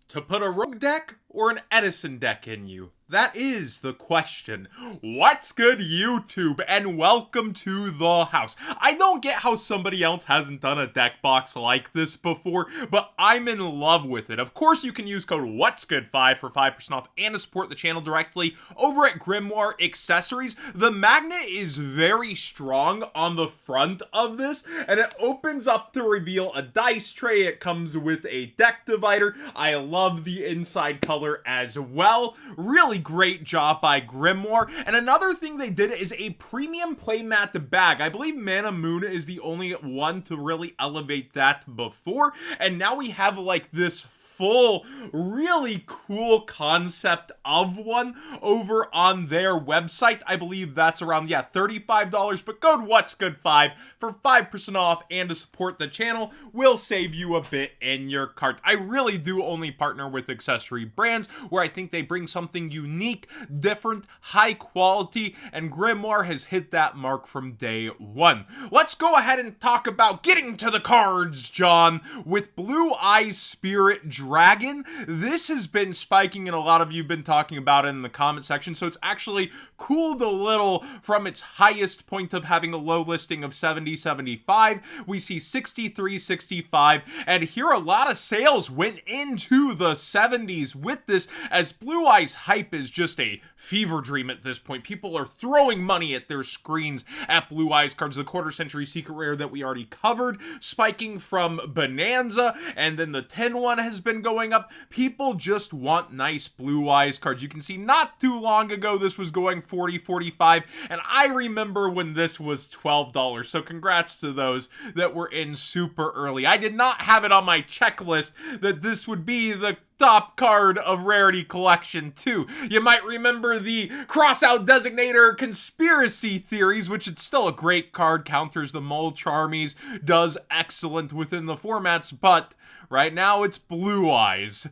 To put a rogue deck or an Edison deck in you? That is the question. What's good, YouTube, and welcome to the house. I don't get how somebody else hasn't done a deck box like this before, but I'm in love with it. Of course, you can use code What'sGood5 for 5% off and to support the channel directly over at Grimoire Accessories. The magnet is very strong on the front of this, and it opens up to reveal a dice tray. It comes with a deck divider. I love the inside color as well. Really great job by Grimoire. And another thing they did is a premium playmat bag. I believe Mana Moon is the only one to really elevate that before. And now we have like this full, really cool concept of one over on their website. I believe that's around, $35, but code What'sGood5 for 5% off and to support the channel will save you a bit in your cart. I really do only partner with accessory brands where I think they bring something unique, different, high quality, and Grimoire has hit that mark from day one. Let's go ahead and talk about getting to the cards, John, with Blue Eyes Spirit Dragon. This has been spiking and a lot of you have been talking about it in the comment section, so it's actually cooled a little from its highest point of having a low listing of 70-75. We see 63-65, and here a lot of sales went into the 70s with this, as Blue Eyes hype is just a fever dream at this point. People are throwing money at their screens at Blue Eyes cards. The quarter century secret rare that we already covered, spiking from Bonanza, and then the 10-1 has been going up. People just want nice Blue Eyes cards. You can see not too long ago this was going 40, 45, and I remember when this was $12. So congrats to those that were in super early. I did not have it on my checklist that this would be the top card of Rarity Collection 2. You might remember the Crossout Designator Conspiracy Theories, which it's still a great card, counters the Mulcharmies, does excellent within the formats, but right now it's Blue Eyes.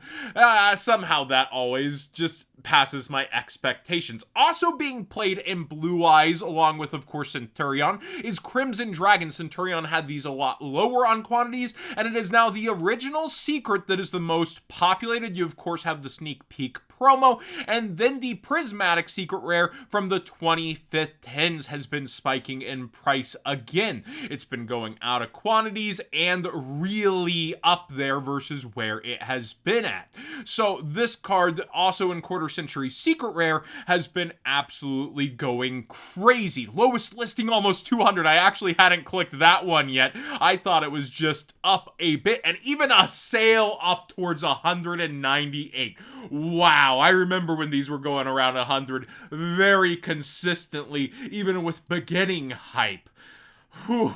Somehow that always just passes my expectations. Also being played in Blue Eyes, along with, of course, Centurion, is Crimson Dragon. Centurion had these a lot lower on quantities, and it is now the original secret that is the most populated. You, of course, have the sneak peek promo, and then the prismatic secret rare from the 25th tens has been spiking in price again. It's been going out of quantities and really up there versus where it has been at. So this card, also in quarter century secret rare, has been absolutely going crazy. Lowest listing almost 200. I actually hadn't clicked that one yet. I thought it was just up a bit, and even a sale up towards 198. Wow, I remember when these were going around 100 very consistently, even with beginning hype. Whew.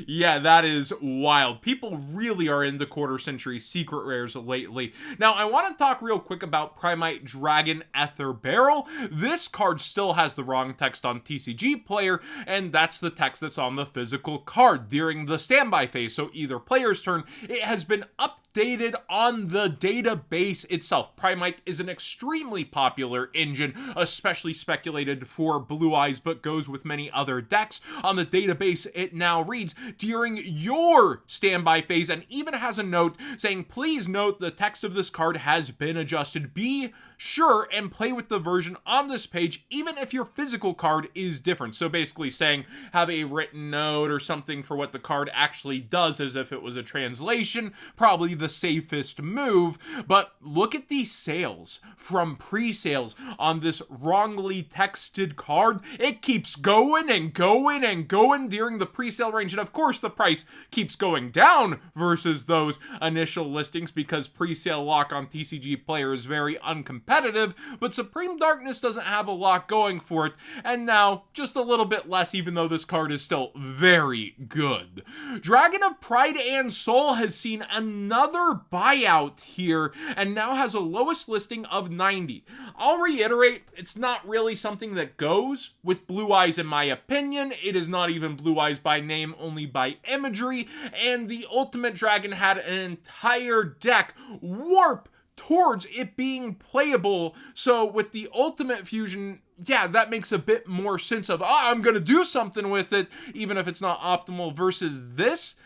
Yeah, that is wild. People really are into quarter century secret rares lately. Now, I want to talk real quick about Primite Dragon Ether Barrel. This card still has the wrong text on TCG Player, and that's the text that's on the physical card during the standby phase. So either player's turn, it has been updated on the database itself. Primite is an extremely popular engine, especially speculated for Blue Eyes, but goes with many other decks. On the database, it now reads, during your standby phase, and even has a note saying, please note the text of this card has been adjusted. Be sure and play with the version on this page, even if your physical card is different. So basically saying, have a written note or something for what the card actually does, as if it was a translation. Probably the safest move, but look at the sales from pre-sales on this wrongly texted card. It keeps going and going and going during the pre-sale range, and of course the price keeps going down versus those initial listings because pre-sale lock on TCG Player is very uncompetitive, but Supreme Darkness doesn't have a lot going for it, and now just a little bit less, even though this card is still very good. Dragon of Pride and Soul has seen another buyout here and now has a lowest listing of 90. I'll reiterate, it's not really something that goes with Blue Eyes in my opinion. It is not even Blue Eyes by name, only by imagery, and the Ultimate Dragon had an entire deck warp towards it being playable. So with the Ultimate Fusion, yeah, that makes a bit more sense of, I'm gonna do something with it, even if it's not optimal, versus this.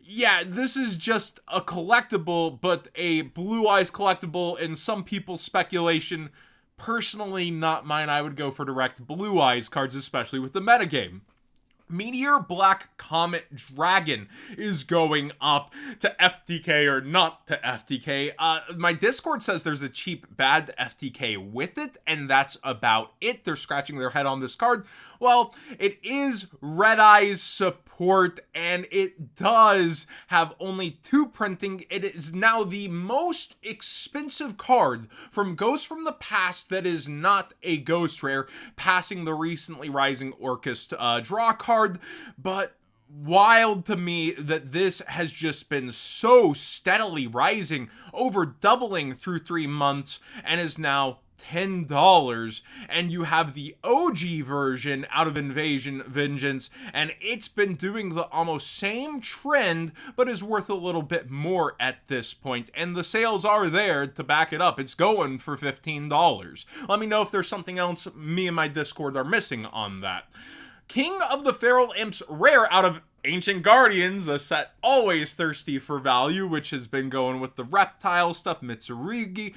Yeah, this is just a collectible, but a Blue Eyes collectible in some people's speculation. Personally, not mine. I would go for direct Blue Eyes cards, especially with the metagame. Meteor Black Comet Dragon is going up to FTK or not to FTK. My Discord says there's a cheap bad FTK with it, and that's about it. They're scratching their head on this card. Well, it is Red Eyes support, and it does have only 2 printing. It is now the most expensive card from Ghost from the Past that is not a Ghost Rare, passing the recently Rising Orcus draw card, but wild to me that this has just been so steadily rising, over doubling through 3 months, and is now $10. And you have the OG version out of Invasion Vengeance, and it's been doing the almost same trend, but is worth a little bit more at this point, and the sales are there to back it up. It's going for $15. Let me know if there's something else me and my Discord are missing on that. King of the Feral Imps rare out of Ancient Guardians, a set always thirsty for value, which has been going with the reptile stuff. Mitsurugi,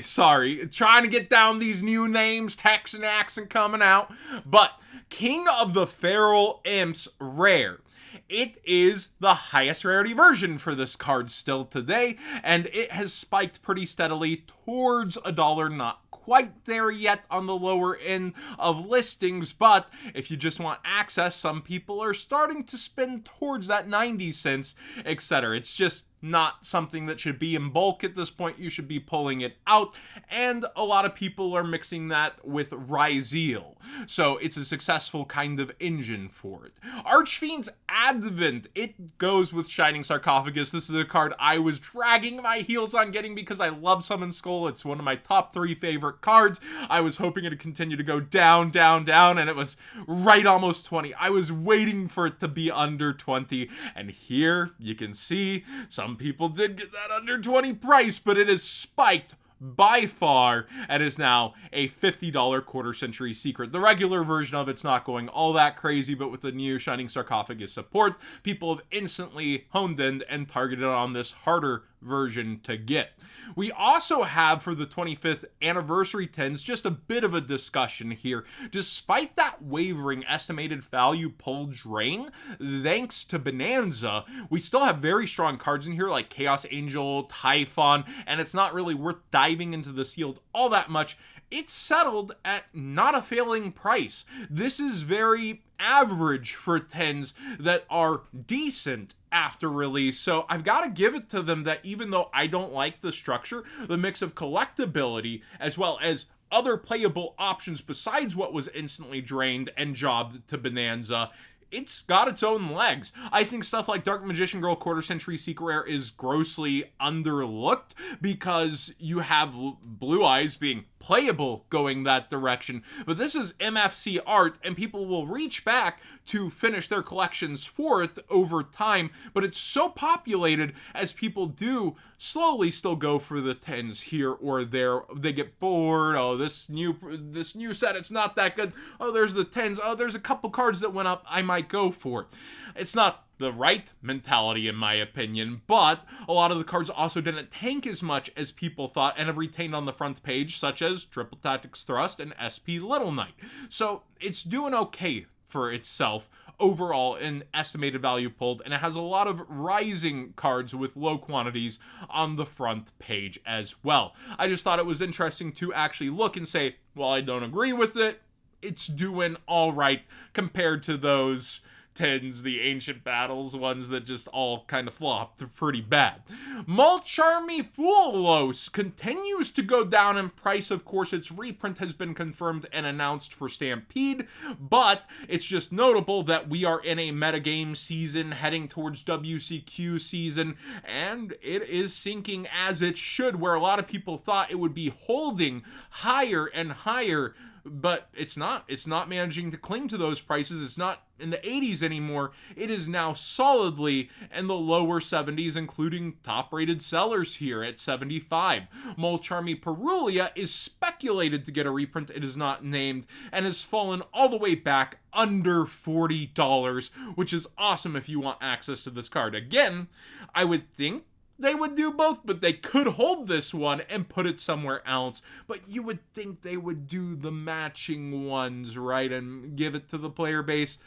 sorry. Trying to get down these new names, Texan accent coming out. But King of the Feral Imps rare. It is the highest rarity version for this card still today, and it has spiked pretty steadily towards $1, not quite there yet on the lower end of listings, but if you just want access, some people are starting to spend towards that 90 cents, etc. It's just not something that should be in bulk at this point. You should be pulling it out, and a lot of people are mixing that with Ryzeal, so it's a successful kind of engine for it. Archfiend's Advent, it goes with Shining Sarcophagus. This is a card I was dragging my heels on getting because I love Summon Skull. It's one of my top 3 favorite cards. I was hoping it'd continue to go down, down, down, and it was right almost 20. I was waiting for it to be under 20, and here you can see some people did get that under 20 price, but it has spiked by far and is now a $50 quarter century secret. The regular version of it's not going all that crazy, but with the new Shining Sarcophagus support, people have instantly honed in and targeted on this harder version to get. We also have, for the 25th anniversary tins, just a bit of a discussion here. Despite that wavering estimated value pull drain, thanks to Bonanza, we still have very strong cards in here like Chaos Angel, Typhon, and it's not really worth diving into the sealed all that much. It's settled at not a failing price. This is very average for tins that are decent after release, so I've got to give it to them that even though I don't like the structure, the mix of collectability as well as other playable options besides what was instantly drained and jobbed to Bonanza, it's got its own legs. I think stuff like Dark Magician Girl Quarter Century Secret Rare is grossly underlooked because you have Blue Eyes being playable going that direction, but this is MFC art and people will reach back to finish their collections for it over time, but it's so populated as people do slowly still go for the 10s here or there. They get bored. Oh, this new set, it's not that good. Oh, there's the 10s. Oh, there's a couple cards that went up. I might go for it. It's not the right mentality in my opinion, but a lot of the cards also didn't tank as much as people thought and have retained on the front page, such as Triple Tactics Thrust and SP Little Knight. So it's doing okay for itself overall in estimated value pulled, and it has a lot of rising cards with low quantities on the front page as well. I just thought it was interesting to actually look and say, well, I don't agree with it, it's doing all right compared to those 10s, the Ancient Battles ones that just all kind of flopped pretty bad. Mulcharmy Foolos continues to go down in price. Of course, its reprint has been confirmed and announced for Stampede, but it's just notable that we are in a metagame season heading towards WCQ season, and it is sinking as it should, where a lot of people thought it would be holding higher and higher but it's not managing to cling to those prices. It's not in the 80s anymore. It is now solidly in the lower 70s, including top rated sellers here at 75. Mulcharmy Perulia is speculated to get a reprint. It is not named, and has fallen all the way back under $40, which is awesome if you want access to this card. Again, I would think they would do both, but they could hold this one and put it somewhere else. But you would think they would do the matching ones, right, and give it to the player base.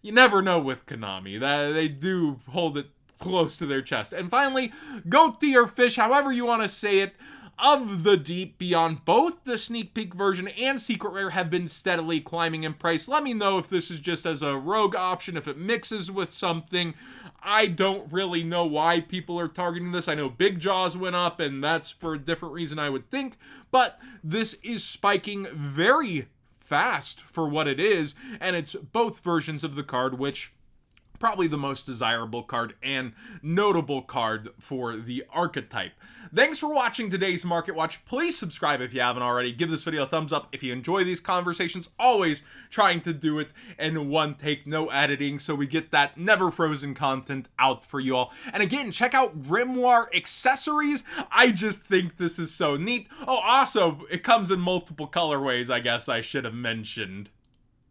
You never know with Konami. They do hold it close to their chest. And finally, goat tier fish, however you want to say it, of the deep beyond. Both the sneak peek version and secret rare have been steadily climbing in price. Let me know if this is just as a rogue option, if it mixes with something. I don't really know why people are targeting this. I know Big Jaws went up, and that's for a different reason, I would think, but this is spiking very fast for what it is, and it's both versions of the card, which probably the most desirable card and notable card for the archetype. Thanks for watching today's Market Watch. Please subscribe if you haven't already. Give this video a thumbs up if you enjoy these conversations. Always trying to do it in one take, no editing, so we get that never frozen content out for you all. And again, check out Grimoire accessories. I just think this is so neat. Oh, also, it comes in multiple colorways, I guess I should have mentioned.